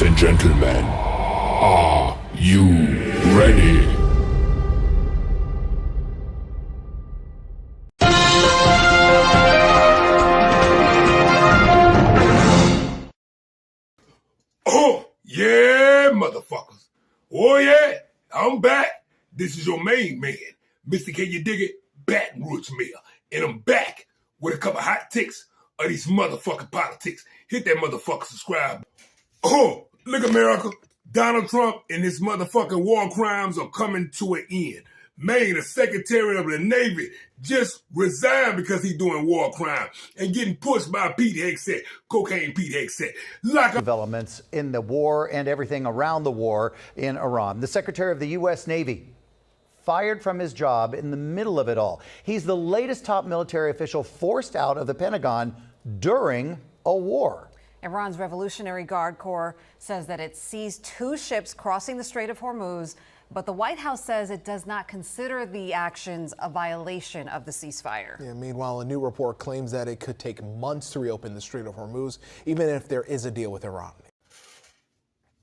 Ladies and gentlemen, are you ready? Oh, yeah, motherfuckers. Oh, yeah, I'm back. This is your main man, Mr. Can You Dig It? Baton Rouge Mayor. And I'm back with a couple hot ticks of these motherfucking politics. Hit that motherfucker subscribe. Oh, look, America. Donald Trump and his motherfucking war crimes are coming to an end. Man, the Secretary of the Navy just resigned because he's doing war crime and getting pushed by Pete Hegseth, Cocaine Pete Hegseth. Developments in the war and everything around the war in Iran. The Secretary of the U.S. Navy fired from his job in the middle of it all. He's the latest top military official forced out of the Pentagon during a war. Iran's Revolutionary Guard Corps says that it seized 2 ships crossing the Strait of Hormuz, but the White House says it does not consider the actions a violation of the ceasefire. Yeah, meanwhile, a new report claims that it could take months to reopen the Strait of Hormuz, even if there is a deal with Iran.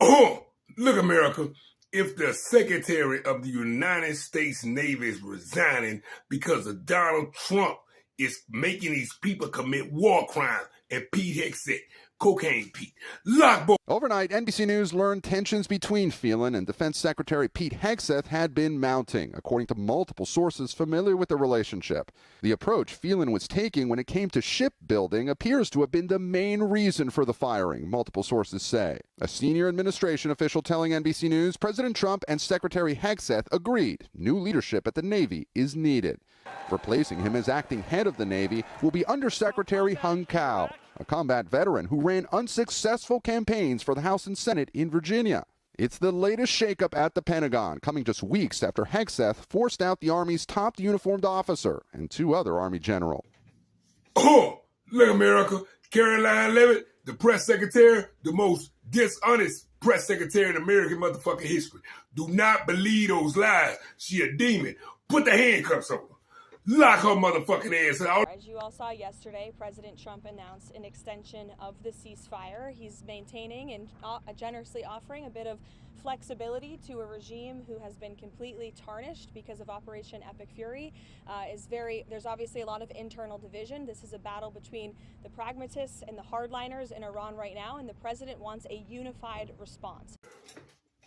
Oh, look, America. If the Secretary of the United States Navy is resigning because of Donald Trump is making these people commit war crimes, and Pete Hegseth, Cocaine Pete, Lockboy. Overnight, NBC News learned tensions between Phelan and Defense Secretary Pete Hegseth had been mounting, according to multiple sources familiar with the relationship. The approach Phelan was taking when it came to shipbuilding appears to have been the main reason for the firing, multiple sources say. A senior administration official telling NBC News President Trump and Secretary Hegseth agreed new leadership at the Navy is needed. Replacing him as acting head of the Navy will be Undersecretary Hung Cao, a combat veteran who ran unsuccessful campaigns for the House and Senate in Virginia. It's the latest shakeup at the Pentagon, coming just weeks after Hegseth forced out the Army's top uniformed officer and 2 other Army generals. Oh, look, America. Caroline Leavitt, the press secretary, the most dishonest press secretary in American motherfucking history. Do not believe those lies. She a demon. Put the handcuffs on her. Lock her motherfucking ass out. As you all saw yesterday, President Trump announced an extension of the ceasefire. He's maintaining and generously offering a bit of flexibility to a regime who has been completely tarnished because of Operation Epic Fury. There's obviously a lot of internal division. This is a battle between the pragmatists and the hardliners in Iran right now, and the president wants a unified response.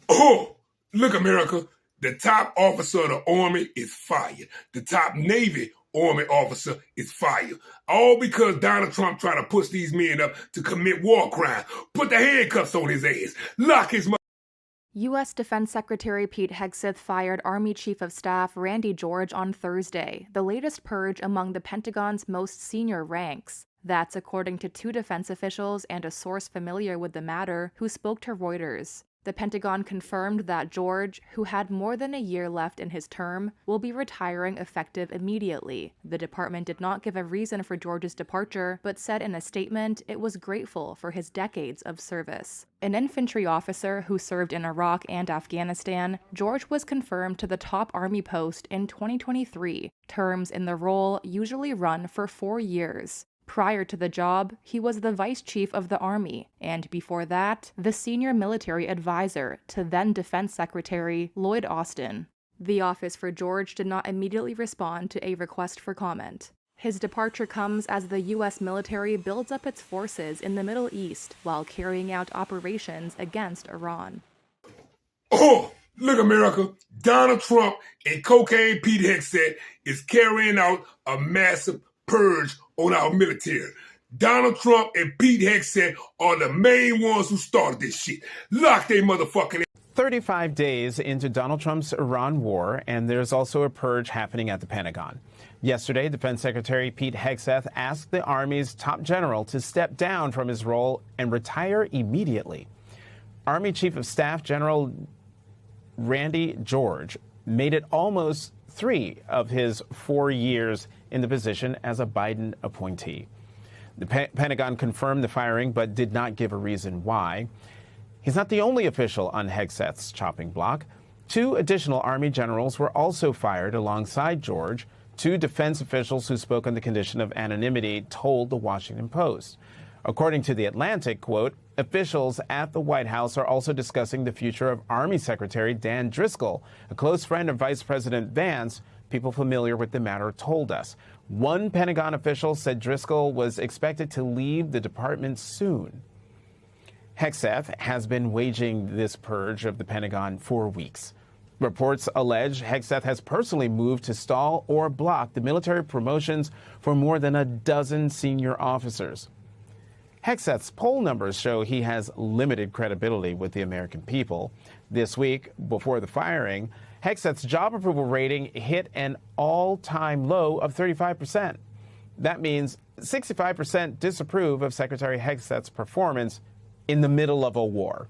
Oh, look, America. The top officer of the Army is fired. The top Navy Army officer is fired. All because Donald Trump trying to push these men up to commit war crime. Put the handcuffs on his ass. Lock his mother. U.S. Defense Secretary Pete Hegseth fired Army Chief of Staff Randy George on Thursday, the latest purge among the Pentagon's most senior ranks. That's according to 2 defense officials and a source familiar with the matter who spoke to Reuters. The Pentagon confirmed that George, who had more than a year left in his term, will be retiring effective immediately. The department did not give a reason for George's departure, but said in a statement it was grateful for his decades of service. An infantry officer who served in Iraq and Afghanistan, George was confirmed to the top Army post in 2023. Terms in the role usually run for 4 years. Prior to the job, he was the Vice Chief of the Army, and before that, the senior military advisor to then Defense Secretary Lloyd Austin. The Office for George did not immediately respond to a request for comment. His departure comes as the U.S. military builds up its forces in the Middle East while carrying out operations against Iran. Oh, look, America. Donald Trump and Cocaine Pete Hegseth is carrying out a massive purge on our military. Donald Trump and Pete Hegseth are the main ones who started this shit. Lock they motherfucking 35 days into Donald Trump's Iran war, and there's also a purge happening at the Pentagon. Yesterday, Defense Secretary Pete Hegseth asked the Army's top general to step down from his role and retire immediately. Army Chief of Staff General Randy George made it almost 3 of his 4 years in the position as a Biden appointee. The Pentagon confirmed the firing but did not give a reason why. He's not the only official on Hegseth's chopping block. 2 additional Army generals were also fired alongside George. 2 defense officials who spoke on the condition of anonymity told the Washington Post. According to The Atlantic, quote, Officials at the White House are also discussing the future of Army Secretary Dan Driscoll, a close friend of Vice President Vance. People familiar with the matter told us. One Pentagon official said Driscoll was expected to leave the department soon. Hegseth has been waging this purge of the Pentagon for weeks. Reports allege Hegseth has personally moved to stall or block the military promotions for more than a dozen senior officers. Hegseth's poll numbers show he has limited credibility with the American people. This week, before the firing, Hegseth's job approval rating hit an all-time low of 35%. That means 65% disapprove of Secretary Hegseth's performance in the middle of a war.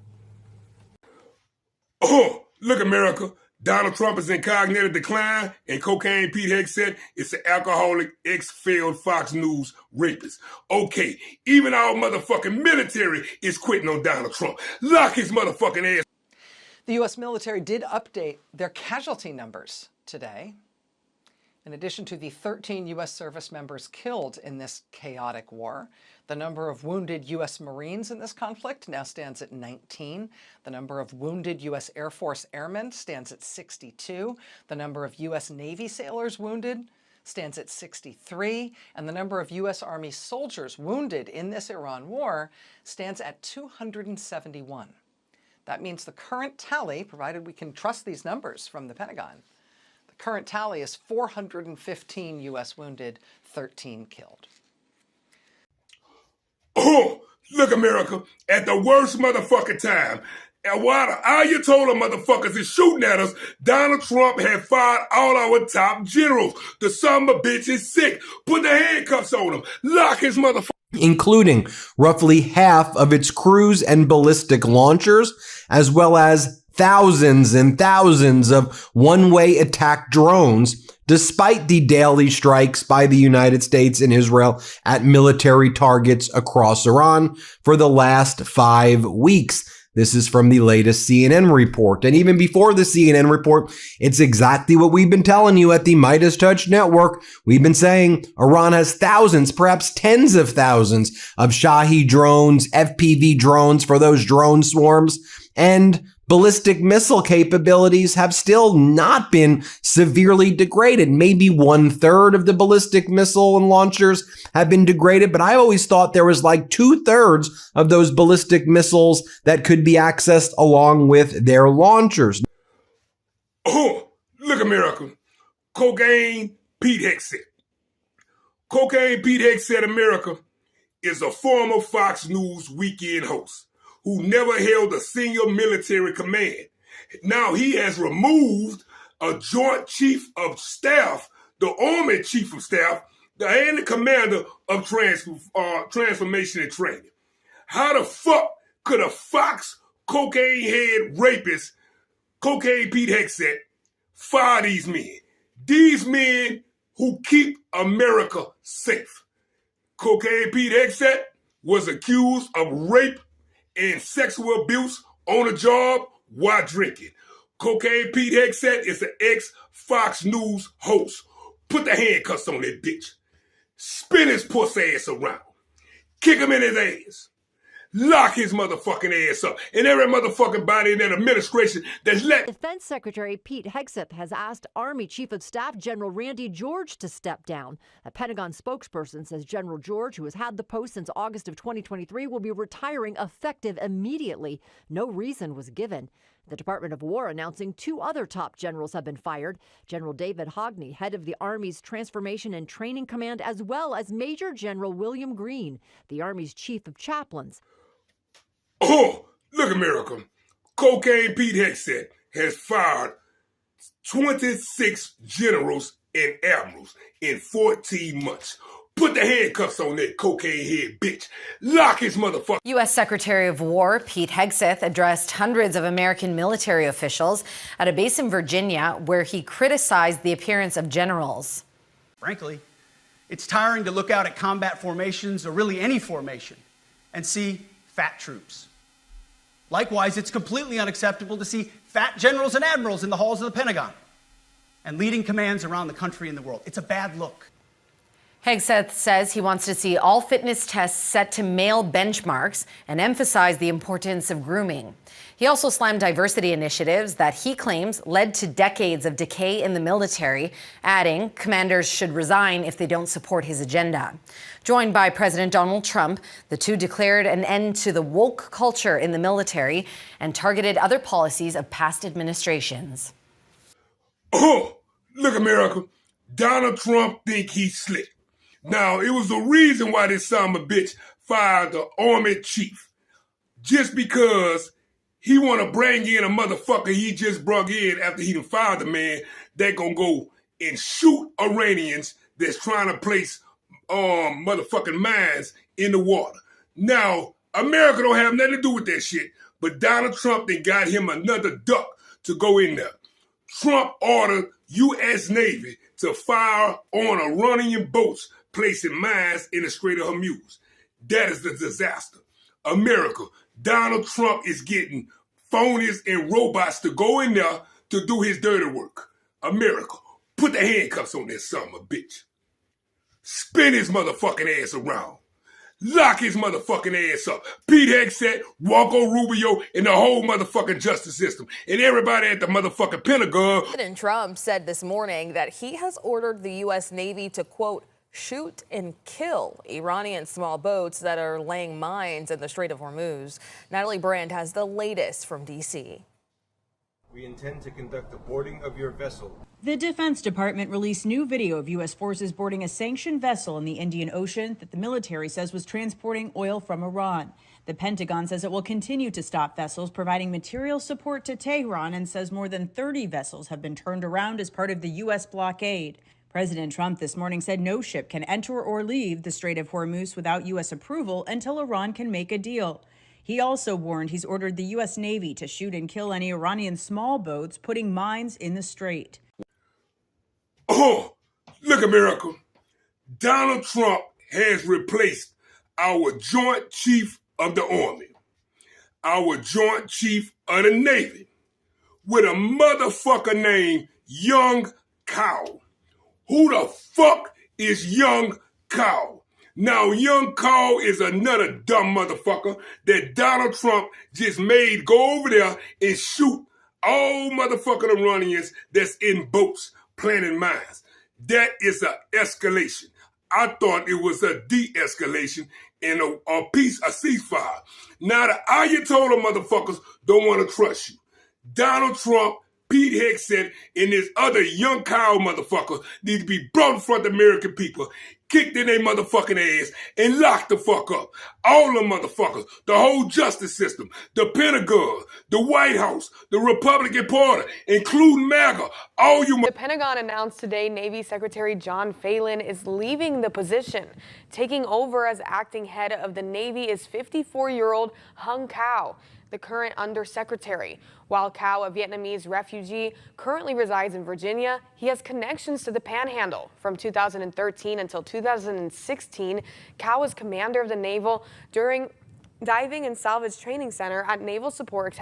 Oh, look, America. Donald Trump is in cognitive decline, and Cocaine Pete Hegseth is an alcoholic, ex-failed Fox News rapist. Okay, even our motherfucking military is quitting on Donald Trump. Lock his motherfucking ass. The U.S. military did update their casualty numbers today. In addition to the 13 U.S. service members killed in this chaotic war, the number of wounded U.S. Marines in this conflict now stands at 19. The number of wounded U.S. Air Force airmen stands at 62. The number of U.S. Navy sailors wounded stands at 63. And the number of U.S. Army soldiers wounded in this Iran war stands at 271. That means the current tally, provided we can trust these numbers from the Pentagon, the current tally is 415 U.S. wounded, 13 killed. Oh, look, America, at the worst motherfucking time, and while the Ayatollah motherfuckers is shooting at us, Donald Trump had fired all our top generals. The son of a bitch is sick. Put the handcuffs on him. Lock his motherfucker. Including roughly half of its cruise and ballistic launchers, as well as thousands and thousands of one-way attack drones, despite the daily strikes by the United States and Israel at military targets across Iran for the last 5 weeks. This is from the latest CNN report. And even before the CNN report, it's exactly what we've been telling you at the Midas Touch Network. We've been saying Iran has thousands, perhaps tens of thousands of Shahed drones, FPV drones for those drone swarms, and ballistic missile capabilities have still not been severely degraded. Maybe 1/3 of the ballistic missile and launchers have been degraded, but I always thought there was like 2/3 of those ballistic missiles that could be accessed along with their launchers. Oh, look, America. Cocaine Pete Hegseth. Cocaine Pete Hegseth, America, is a former Fox News weekend host who never held a senior military command. Now he has removed a joint chief of staff, the Army chief of staff, and the commander of transformation and training. How the fuck could a Fox cocaine head rapist, Cocaine Pete Hegseth, fire these men? These men who keep America safe. Cocaine Pete Hegseth was accused of rape and sexual abuse on the job while drinking. Cocaine Pete Hegseth is an ex-Fox News host. Put the handcuffs on that bitch. Spin his pussy ass around. Kick him in his ass. Lock his motherfucking ass up. And every motherfucking body in that administration that's let... Defense Secretary Pete Hegseth has asked Army Chief of Staff General Randy George to step down. A Pentagon spokesperson says General George, who has had the post since August of 2023, will be retiring effective immediately. No reason was given. The Department of War announcing 2 other top generals have been fired. General David Hogney, head of the Army's Transformation and Training Command, as well as Major General William Green, the Army's Chief of Chaplains. Oh, look, America. Cocaine Pete Hegseth has fired 26 generals and admirals in 14 months. Put the handcuffs on that cocaine head bitch. Lock his motherfucker. U.S. Secretary of War Pete Hegseth addressed hundreds of American military officials at a base in Virginia where he criticized the appearance of generals. Frankly, it's tiring to look out at combat formations, or really any formation, and see fat troops. Likewise, it's completely unacceptable to see fat generals and admirals in the halls of the Pentagon and leading commands around the country and the world. It's a bad look. Hegseth says he wants to see all fitness tests set to male benchmarks and emphasize the importance of grooming. He also slammed diversity initiatives that he claims led to decades of decay in the military, adding commanders should resign if they don't support his agenda. Joined by President Donald Trump, the two declared an end to the woke culture in the military and targeted other policies of past administrations. Oh, look, America. Donald Trump think he's slick. Now, it was the reason why this son of a bitch fired the army chief. Just because he want to bring in a motherfucker he just brought in after he done fired the man that gonna go and shoot Iranians that's trying to place motherfucking mines in the water. Now, America don't have nothing to do with that shit, but Donald Trump then got him another duck to go in there. Trump ordered U.S. Navy to fire on Iranian boats placing mines in the Strait of Hormuz. That is the disaster. America, Donald Trump is getting phonies and robots to go in there to do his dirty work. America, put the handcuffs on this son of a bitch. Spin his motherfucking ass around. Lock his motherfucking ass up. Pete Hegseth, Marco Rubio, and the whole motherfucking justice system. And everybody at the motherfucking Pentagon. President Trump said this morning that he has ordered the U.S. Navy to, quote, shoot and kill Iranian small boats that are laying mines in the Strait of Hormuz. Natalie Brand has the latest from D.C. We intend to conduct the boarding of your vessel. The Defense Department released new video of U.S. forces boarding a sanctioned vessel in the Indian Ocean that the military says was transporting oil from Iran. The Pentagon says it will continue to stop vessels providing material support to Tehran and says more than 30 vessels have been turned around as part of the U.S. blockade. President Trump this morning said no ship can enter or leave the Strait of Hormuz without U.S. approval until Iran can make a deal. He also warned he's ordered the U.S. Navy to shoot and kill any Iranian small boats putting mines in the strait. Oh, look, America. Donald Trump has replaced our Joint Chief of the Army, our Joint Chief of the Navy, with a motherfucker named Young Cow. Who the fuck is Young Cow? Now, Young Cow is another dumb motherfucker that Donald Trump just made go over there and shoot all motherfucking Iranians that's in boats planting mines. That is an escalation. I thought it was a de-escalation and a ceasefire. Now the Ayatollah motherfuckers don't want to trust you. Donald Trump, Pete Hegseth, and this other Young Cow motherfucker need to be brought in front of the American people, kicked in their motherfucking ass, and locked the fuck up. All them motherfuckers, the whole justice system, the Pentagon, the White House, the Republican Party, including MAGA, all you. The Pentagon announced today Navy Secretary John Phelan is leaving the position. Taking over as acting head of the Navy is 54-year-old Hung Cao, the current undersecretary. While Cao, a Vietnamese refugee, currently resides in Virginia, he has connections to the Panhandle. From 2013 until 2016, Cao was commander of the Naval during Diving and Salvage Training Center at Naval Support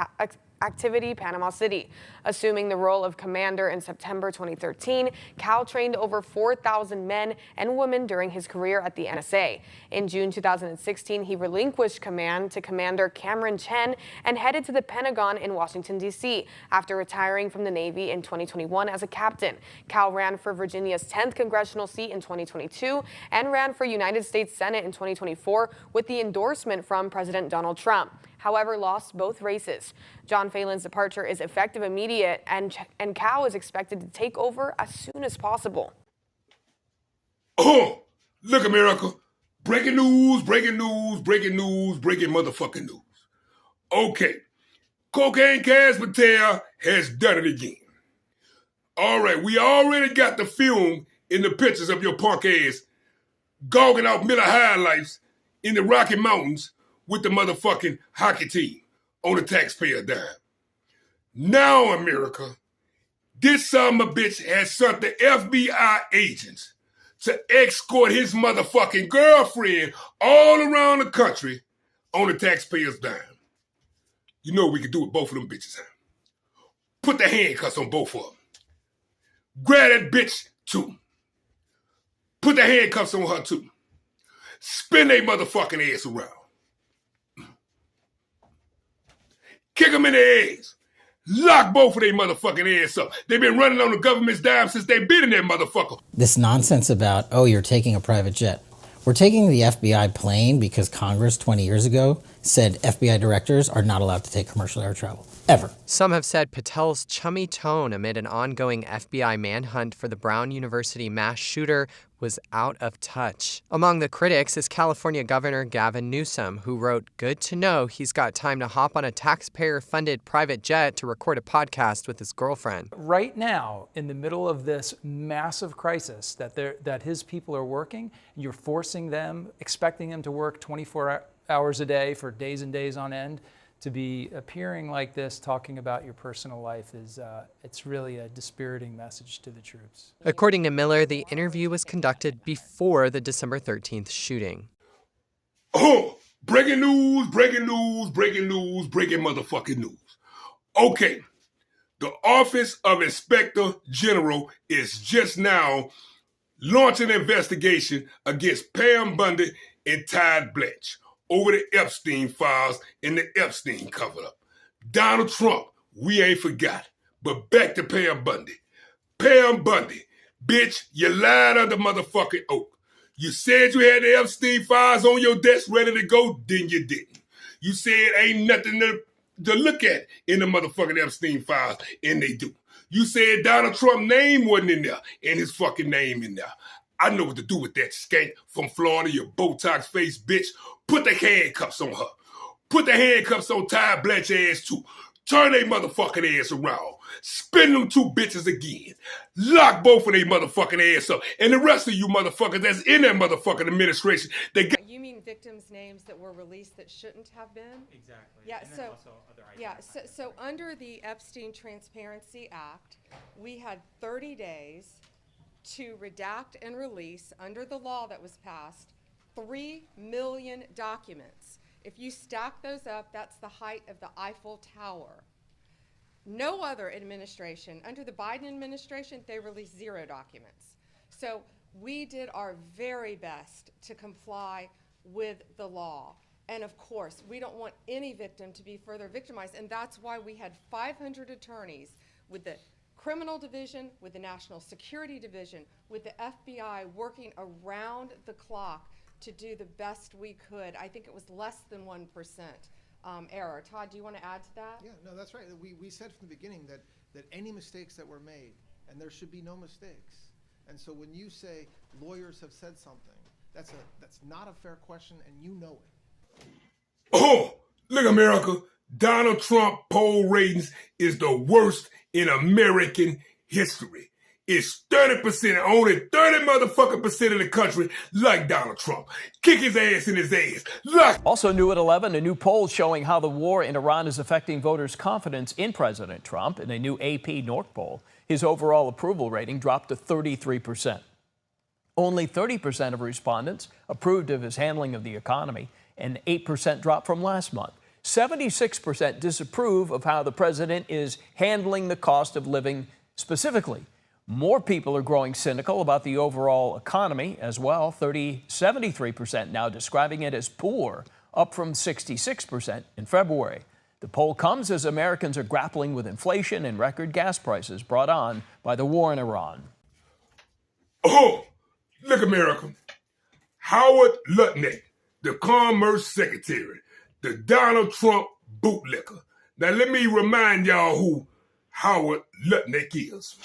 Activity, Panama City. Assuming the role of commander in September 2013, Cao trained over 4,000 men and women during his career at the NSA. In June 2016, he relinquished command to Commander Cameron Chen and headed to the Pentagon in Washington, D.C. after retiring from the Navy in 2021 as a captain. Cao ran for Virginia's 10th congressional seat in 2022 and ran for United States Senate in 2024 with the endorsement from President Donald Trump. However, lost both races. John Phelan's departure is effective immediate, and Cao is expected to take over as soon as possible. Oh, look, America. Breaking news, breaking news, breaking news, breaking motherfucking news. Okay. Cocaine Kaz Patel has done it again. All right, we already got the film in the pictures of your punk ass gogging out Miller High Lifes in the Rocky Mountains with the motherfucking hockey team on the taxpayer dime. Now, America, this son of a bitch has sent the FBI agents to escort his motherfucking girlfriend all around the country on the taxpayer's dime. You know we could do it both of them bitches. Put the handcuffs on both of them. Grab that bitch too. Put the handcuffs on her too. Spin they motherfucking ass around. Kick them in the ass. Lock both of they motherfucking ass up. They've been running on the government's dime since they've been in that motherfucker. This nonsense about, oh, you're taking a private jet. We're taking the FBI plane because Congress 20 years ago said FBI directors are not allowed to take commercial air travel, ever. Some have said Patel's chummy tone amid an ongoing FBI manhunt for the Brown University mass shooter was out of touch. Among the critics is California Governor Gavin Newsom, who wrote, "Good to know he's got time to hop on a taxpayer-funded private jet to record a podcast with his girlfriend." Right now, in the middle of this massive crisis that his people are working, you're forcing them, expecting them to work 24 hours a day for days and days on end. To be appearing like this, talking about your personal life, it's really a dispiriting message to the troops. According to Miller, the interview was conducted before the December 13th shooting. Oh, breaking news, breaking news, breaking news, breaking motherfucking news. Okay, the Office of Inspector General is just now launching an investigation against Pam Bundy and Todd Blanche over the Epstein files and the Epstein cover-up. Donald Trump, we ain't forgot. But back to Pam Bundy. Pam Bundy, bitch, you lied under motherfucking oath. You said you had the Epstein files on your desk ready to go, then you didn't. You said ain't nothing to look at in the motherfucking Epstein files, and they do. You said Donald Trump's name wasn't in there, and his fucking name in there. I know what to do with that skank from Florida, you Botox face bitch. Put the handcuffs on her. Put the handcuffs on Todd Blanche ass too. Turn they motherfucking ass around. Spin them two bitches again. Lock both of they motherfucking ass up. And the rest of you motherfuckers that's in that motherfucking administration, they got... You mean victims' names that were released that shouldn't have been? Exactly. Yeah, and so, also other so under the Epstein Transparency Act, we had 30 days to redact and release, under the law that was passed, 3 million documents. If you stack those up, that's the height of the Eiffel Tower. No other administration, under the Biden administration, they released 0 documents. So we did our very best to comply with the law. And of course, we don't want any victim to be further victimized. And that's why we had 500 attorneys with the Criminal Division, with the National Security Division, with the FBI working around the clock to do the best we could. I think it was less than 1% error. Todd, do you want to add to that? Yeah, no, that's right. We said from the beginning that any mistakes that were made, and there should be no mistakes. And so when you say lawyers have said something, that's not a fair question, and you know it. Oh, look, America. Donald Trump poll ratings is the worst in American history. It's 30%, only 30 motherfucking percent of the country like Donald Trump. Kick his ass in his ass. Look. Also new at 11, a new poll showing how the war in Iran is affecting voters' confidence in President Trump. In a new AP North poll, his overall approval rating dropped to 33%. Only 30% of respondents approved of his handling of the economy, an 8% drop from last month. 76% disapprove of how the president is handling the cost of living specifically. More people are growing cynical about the overall economy as well. 73% now describing it as poor, up from 66% in February. The poll comes as Americans are grappling with inflation and record gas prices brought on by the war in Iran. Oh, look, America. Howard Lutnick, the Commerce Secretary, the Donald Trump bootlicker. Now, let me remind y'all who Howard Lutnick is.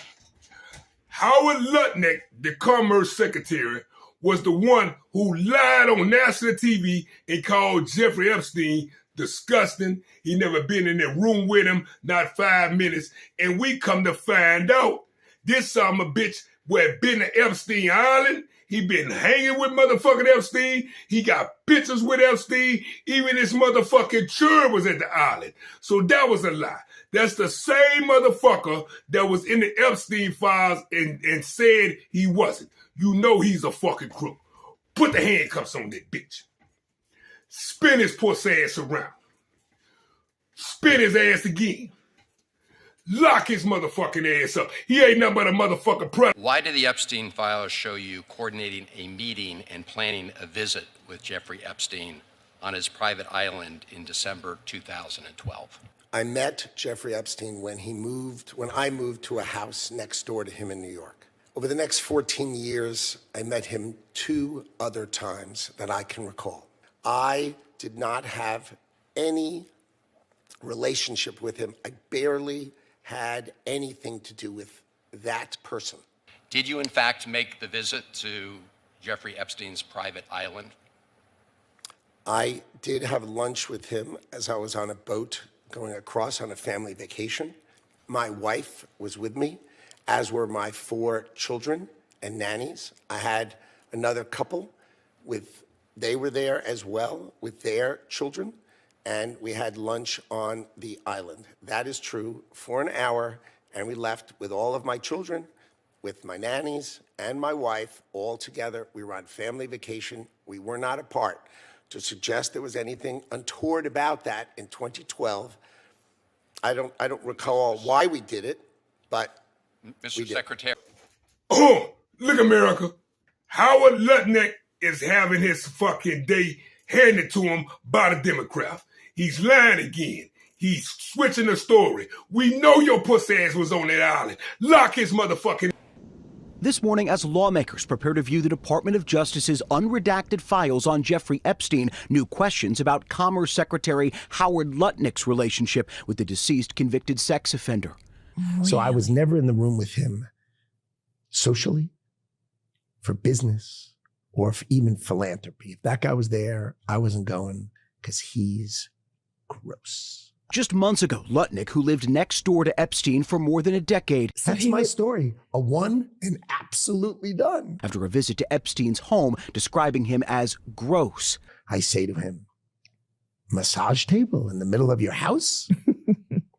Howard Lutnick, the Commerce Secretary, was the one who lied on national TV and called Jeffrey Epstein disgusting. He never been in that room with him, not 5 minutes. And we come to find out this son of a bitch had been to Epstein Island. He been hanging with motherfucking Epstein. He got pictures with Epstein. Even his motherfucking church was at the island. So that was a lie. That's the same motherfucker that was in the Epstein files and said he wasn't. You know he's a fucking crook. Put the handcuffs on that bitch. Spin his pussy ass around. Spin his ass again. Lock his motherfucking ass up. He ain't nothing but a motherfucking predator. Why did the Epstein files show you coordinating a meeting and planning a visit with Jeffrey Epstein on his private island in December 2012? I met Jeffrey Epstein when I moved to a house next door to him in New York. Over the next 14 years, I met him 2 other times that I can recall. I did not have any relationship with him. I barely had anything to do with that person. Did you, in fact, make the visit to Jeffrey Epstein's private island? I did have lunch with him as I was on a boat going across on a family vacation. My wife was with me, as were my 4 children and nannies. I had another couple they were there as well with their children, and we had lunch on the island. That is true, for an hour, and we left with all of my children, with my nannies and my wife, all together. We were on family vacation. We were not apart. To suggest there was anything untoward about that in 2012, I don't recall why we did it, but Mr. Secretary. Oh, look, America. Howard Lutnick is having his fucking day handed to him by the Democrat. He's lying again. He's switching the story. We know your pussy ass was on that island. Lock his motherfucking... This morning, as lawmakers prepare to view the Department of Justice's unredacted files on Jeffrey Epstein, new questions about Commerce Secretary Howard Lutnick's relationship with the deceased convicted sex offender. So I was never in the room with him socially, for business, or for even philanthropy. If that guy was there, I wasn't going because he's gross. Just months ago, Lutnick, who lived next door to Epstein for more than a decade. That's my story. A one and absolutely done. After a visit to Epstein's home, describing him as gross. I say to him, massage table in the middle of your house?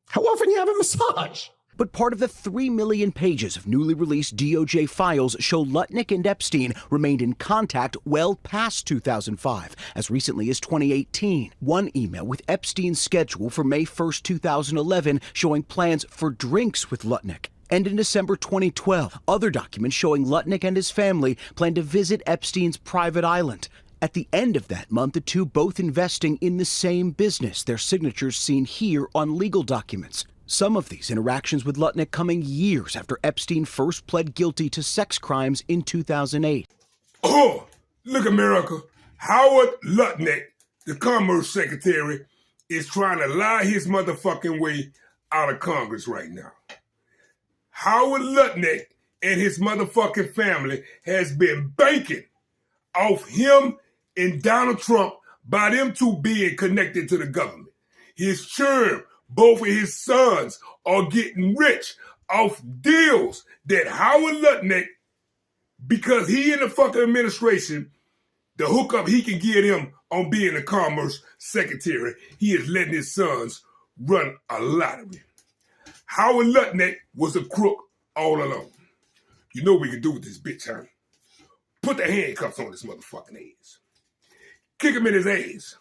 How often do you have a massage? But part of the 3 million pages of newly released DOJ files show Lutnick and Epstein remained in contact well past 2005, as recently as 2018. One email with Epstein's schedule for May 1st, 2011, showing plans for drinks with Lutnick. And in December 2012, other documents showing Lutnick and his family plan to visit Epstein's private island. At the end of that month, the two both investing in the same business, their signatures seen here on legal documents. Some of these interactions with Lutnick coming years after Epstein first pled guilty to sex crimes in 2008. Oh, look, America. Howard Lutnick, the Commerce Secretary, is trying to lie his motherfucking way out of Congress right now. Howard Lutnick and his motherfucking family has been banking off him and Donald Trump by them two being connected to the government. His churn, both of his sons are getting rich off deals that Howard Lutnick, because he in the fucking administration, the hookup he can get him on being the Commerce Secretary, he is letting his sons run a lottery. Howard Lutnick was a crook all along. You know what we can do with this bitch, huh? Put the handcuffs on this motherfucking ass. Kick him in his ass.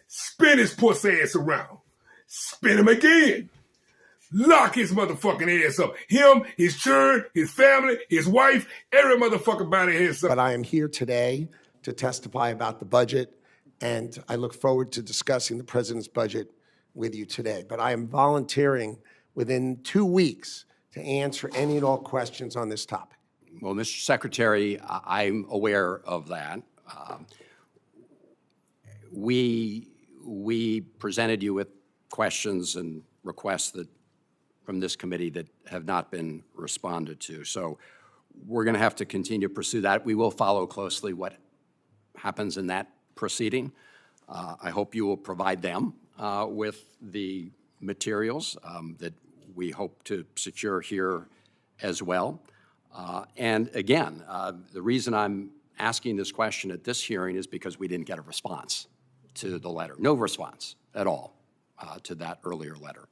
Spin his pussy ass around. Spin him again. Lock his motherfucking ass up. Him, his children, his family, his wife, every motherfucking body has something. But I am here today to testify about the budget, and I look forward to discussing the president's budget with you today. But I am volunteering within 2 weeks to answer any and all questions on this topic. Well, Mr. Secretary, I'm aware of that. We presented you with questions and requests from this committee that have not been responded to. So we're going to have to continue to pursue that. We will follow closely what happens in that proceeding. I hope you will provide them with the materials that we hope to secure here as well. And again, the reason I'm asking this question at this hearing is because we didn't get a response to the letter. No response at all to that earlier letter.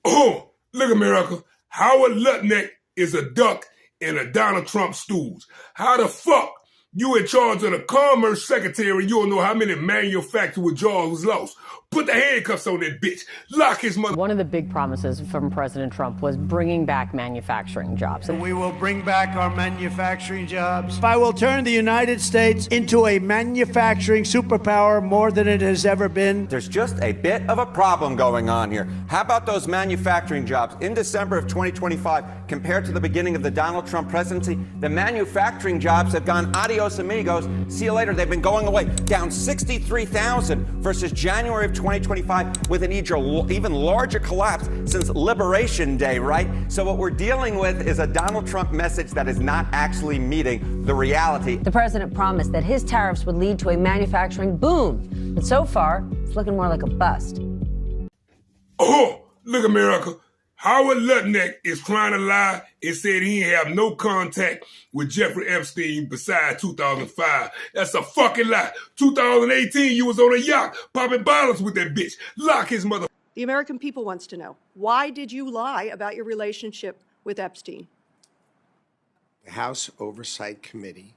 Oh, look, America. Howard Lutnick is a duck in a Donald Trump stools. How the fuck You in charge of the Commerce Secretary, you don't know how many manufacturer jobs was lost. Put the handcuffs on that bitch. Lock his mother. One of the big promises from President Trump was bringing back manufacturing jobs. We will bring back our manufacturing jobs. I will turn the United States into a manufacturing superpower more than it has ever been. There's just a bit of a problem going on here. How about those manufacturing jobs? In December of 2025, compared to the beginning of the Donald Trump presidency, the manufacturing jobs have gone adios amigos. See you later. They've been going away, down 63,000 versus January of 2025, with an even larger collapse since Liberation Day, right? So what we're dealing with is a Donald Trump message that is not actually meeting the reality. The president promised that his tariffs would lead to a manufacturing boom, but so far, it's looking more like a bust. Oh, look, America. Howard Lutnick is trying to lie and said he ain't have no contact with Jeffrey Epstein besides 2005. That's a fucking lie. 2018, you was on a yacht popping bottles with that bitch. Lock his mother. The American people wants to know, why did you lie about your relationship with Epstein? The House Oversight Committee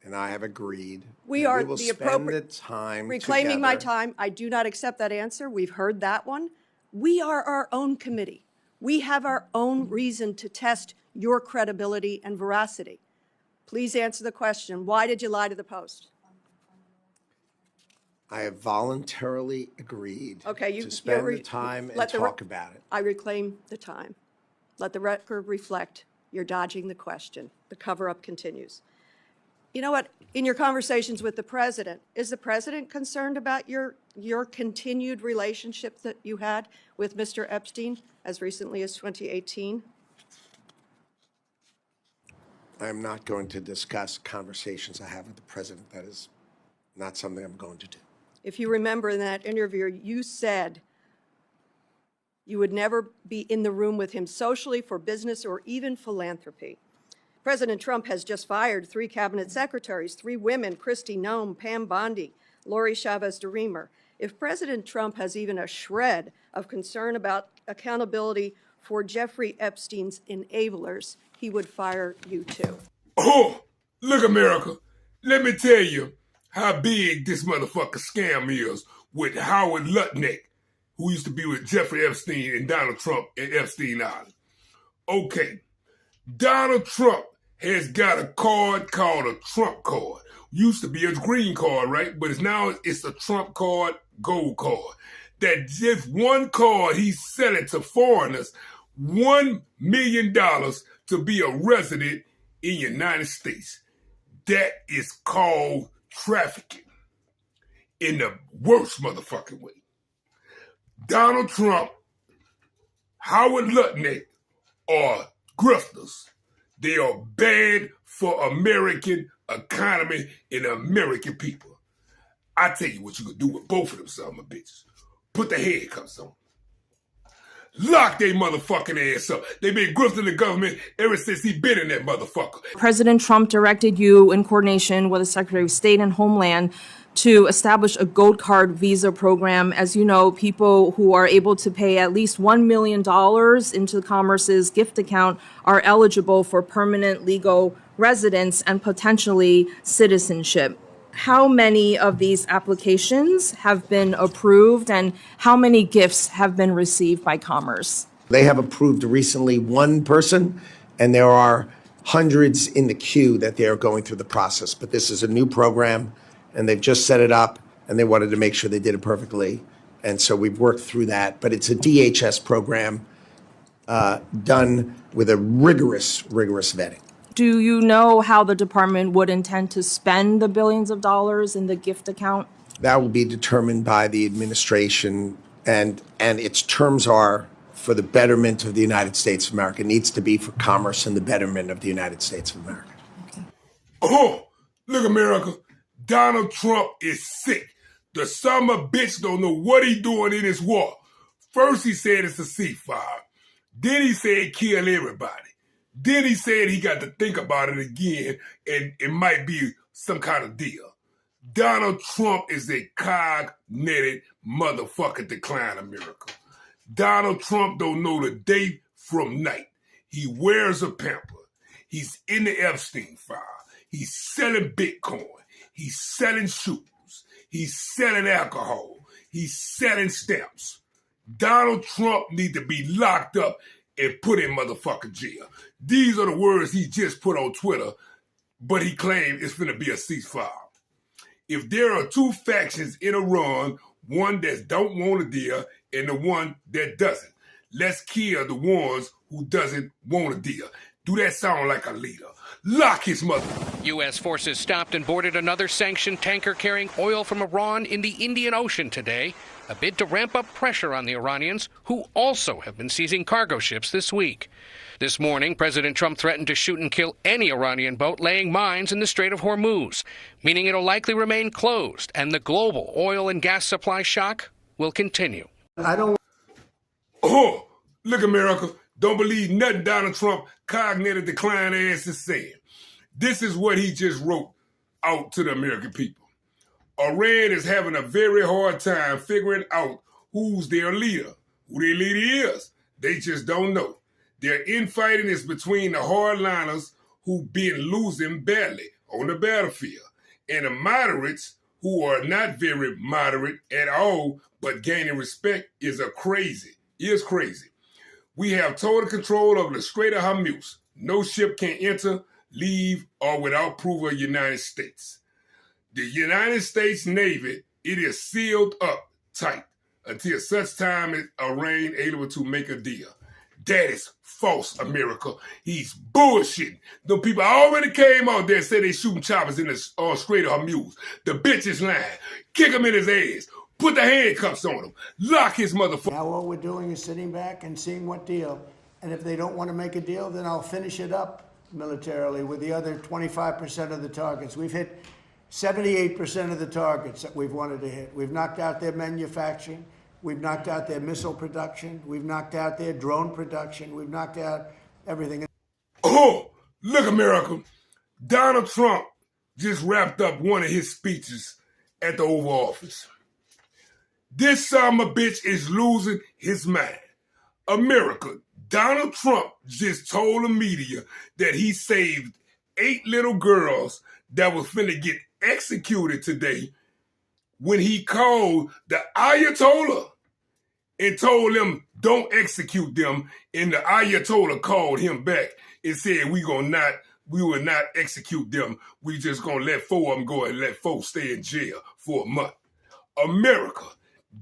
and I have agreed. We are will the spend appropriate the time reclaiming my together. time. I do not accept that answer. We've heard that one. We are our own committee. We have our own reason to test your credibility and veracity. Please answer the question. Why did you lie to the Post? I have voluntarily agreed Okay, to spend the time and talk about it. I reclaim the time. Let the record reflect you're dodging the question. The cover-up continues. You know what? In your conversations with the president, is the president concerned about your continued relationship that you had with Mr. Epstein as recently as 2018? I'm not going to discuss conversations I have with the president. That is not something I'm going to do. If you remember in that interview, you said you would never be in the room with him socially, for business, or even philanthropy. President Trump has just fired 3 cabinet secretaries, 3 women, Kristi Noem, Pam Bondi, Lori Chavez DeRemer. If President Trump has even a shred of concern about accountability for Jeffrey Epstein's enablers, he would fire you too. Oh, look, America. Let me tell you how big this motherfucker scam is with Howard Lutnick, who used to be with Jeffrey Epstein and Donald Trump at Epstein Island. Okay, Donald Trump has got a card called a Trump card. Used to be a green card, right? But it's a Trump card, gold card. That just one card, he's selling to foreigners $1 million to be a resident in the United States. That is called trafficking in the worst motherfucking way. Donald Trump, Howard Lutnick are grifters. They are bad for American economy and American people. I tell you what you could do with both of them son of a bitches. Put the handcuffs on. Lock they motherfucking ass up. They been grifting the government ever since he been in that motherfucker. President Trump directed you, in coordination with the Secretary of State and Homeland, to establish a gold card visa program. As you know, people who are able to pay at least $1 million into Commerce's gift account are eligible for permanent legal residence and potentially citizenship. How many of these applications have been approved, and how many gifts have been received by Commerce? They have approved recently 1 person, and there are hundreds in the queue that they are going through the process. But this is a new program, and they've just set it up, and they wanted to make sure they did it perfectly. And so we've worked through that. But it's a DHS program done with a rigorous vetting. Do you know how the department would intend to spend the billions of dollars in the gift account? That will be determined by the administration, and its terms are for the betterment of the United States of America. It needs to be for commerce and the betterment of the United States of America. Oh, look, America. Donald Trump is sick. The son of a bitch don't know what he doing in this war. First he said it's a ceasefire. Then he said kill everybody. Then he said he got to think about it again and it might be some kind of deal. Donald Trump is a cognitive motherfucking decline, America. Donald Trump don't know the day from night. He wears a pamper. He's in the Epstein file. He's selling Bitcoin. He's selling shoes. He's selling alcohol. He's selling stamps. Donald Trump need to be locked up and put in motherfucking jail. These are the words he just put on Twitter, but he claimed it's finna be a ceasefire. If there are two factions in Iran, one that don't want a deal and the one that doesn't, let's kill the ones who doesn't want a deal. Do that sound like a leader? Lock his mother. U.S. forces stopped and boarded another sanctioned tanker carrying oil from Iran in the Indian Ocean today, a bid to ramp up pressure on the Iranians, who also have been seizing cargo ships this week. This morning, President Trump threatened to shoot and kill any Iranian boat laying mines in the Strait of Hormuz, meaning it'll likely remain closed and the global oil and gas supply shock will continue. Oh, look, America. Don't believe nothing Donald Trump cognitive decline ass is saying. This is what he just wrote out to the American people. Iran is having a very hard time figuring out who's their leader, who their leader is. They just don't know. Their infighting is between the hardliners who've been losing badly on the battlefield and the moderates who are not very moderate at all, but gaining respect is crazy. We have total control over the Strait of Hormuz. No ship can enter, leave, or without approval of the United States. The United States Navy, it is sealed up tight until such time as Iran able to make a deal. That is false, America. He's bullshitting. The people already came out there and said they shooting choppers in the Strait of Hormuz. The bitch is lying. Kick him in his ass. Put the handcuffs on him. Lock his motherfucker. Now all we're doing is sitting back and seeing what deal. And if they don't want to make a deal, then I'll finish it up militarily with the other 25% of the targets. We've hit 78% of the targets that we've wanted to hit. We've knocked out their manufacturing. We've knocked out their missile production. We've knocked out their drone production. We've knocked out everything. Oh, look, America. Donald Trump just wrapped up one of his speeches at the Oval Office. This son of a bitch is losing his mind. America, Donald Trump just told the media that he saved 8 little girls that was finna get executed today when he called the Ayatollah and told them don't execute them. And the Ayatollah called him back and said we will not execute them. We just gonna let 4 of them go and let 4 stay in jail for a month. America,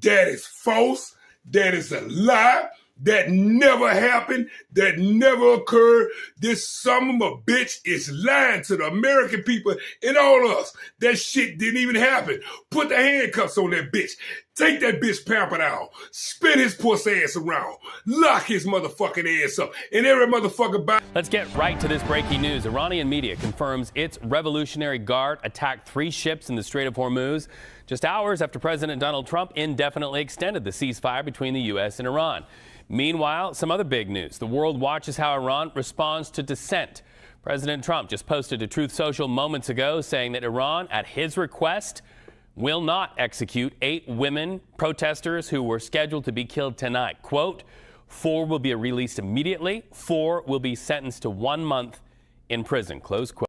that is false. That is a lie. That never happened. That never occurred. This son of a bitch is lying to the American people and all of us. That shit didn't even happen. Put the handcuffs on that bitch. Take that bitch pampered out. Spin his pussy ass around. Lock his motherfucking ass up. And every motherfucker Let's get right to this breaking news. Iranian media confirms its Revolutionary Guard attacked 3 ships in the Strait of Hormuz just hours after President Donald Trump indefinitely extended the ceasefire between the U.S. and Iran. Meanwhile, some other big news. The world watches how Iran responds to dissent. President Trump just posted to Truth Social moments ago saying that Iran, at his request, will not execute 8 women protesters who were scheduled to be killed tonight. Quote, 4 will be released immediately. 4 will be sentenced to 1 month in prison. Close quote.